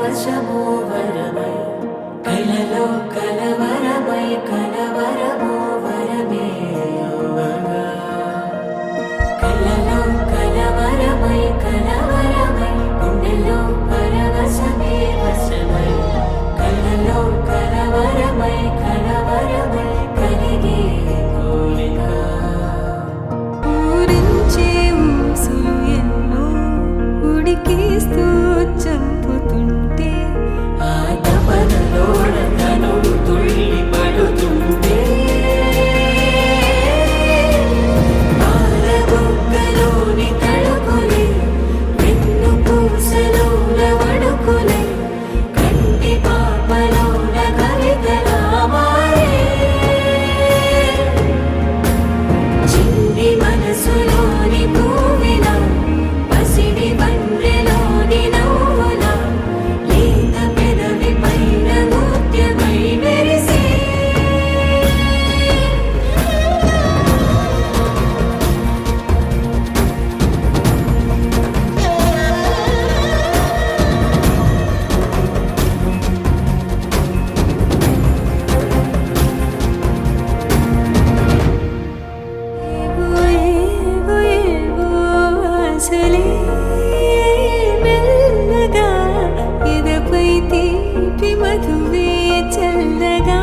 పరవశము వరమై కలలో కలవరమై కలవరము వరమే యువగా కలలో కలవరమై కలవరమై గుండెలో పరవశమే వశమై కలలో కలవరమై కలవరమై కలిగే కోరిక ఊరించే ఊసులు ఎన్నో ఉడికేస్తూ చంపుతుంటే ఆ తపనలోన తనుడు తుళ్ళి పడుతుంటే పాలబుగ్గలోని తడుకులే వెన్ను పూసలోన వడుకులే కంటి పాపలోన కవితలా మారే చిన్ని మనసులోని పూవిలా పసిడి బండ్రెలోని నవ్వులా లేత పెదవి పైన ముత్యమై మెరిసే ఏవో ఏవో ఆశలే మెల్లగా ఎదపై తీపి మధువే చల్లగా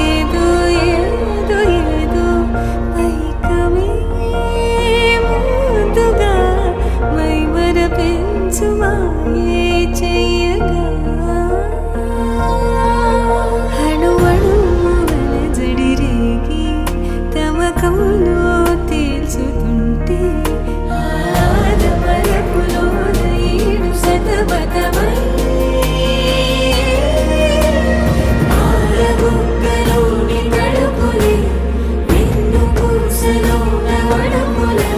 ఏదో ఏదో ఏదో పైకమే ముందుగా మైమర పెంచు మాయే చెయ్యగా అణువణువుల జడిరేగి తమకంలో తేల్చుతుంటే ఆదమరపులో ఈడు శతబతమై పాలబుగ్గలోని తడుకులే వెన్ను పూసలోన వడుకులే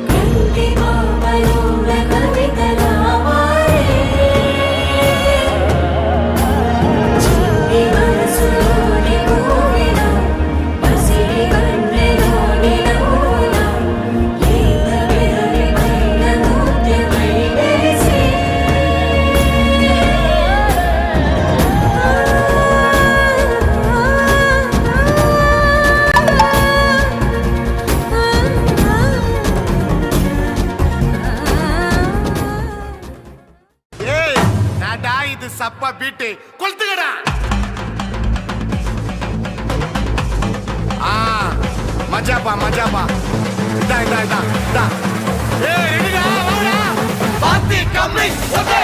కంటి పాపలోన కవితలా మారే చిన్ని మనసులోని పూవిలా పసిడి బండ్రెలోని నవ్వులా లేత పెదవి పైన ముత్యమై మెరిసే ಏಯ್ ನಾಡಾ ಇದು ಸಪ್ಪ ಬಿಟ್ಟು ಕೊಳ್ತುಗಡ ಆ ಮಜಾಬಾ ಇದಾ ಏ ರೆಡಿಗಾ ಬಾತಿ ಕಮ್ಮಿ ಓಕೆ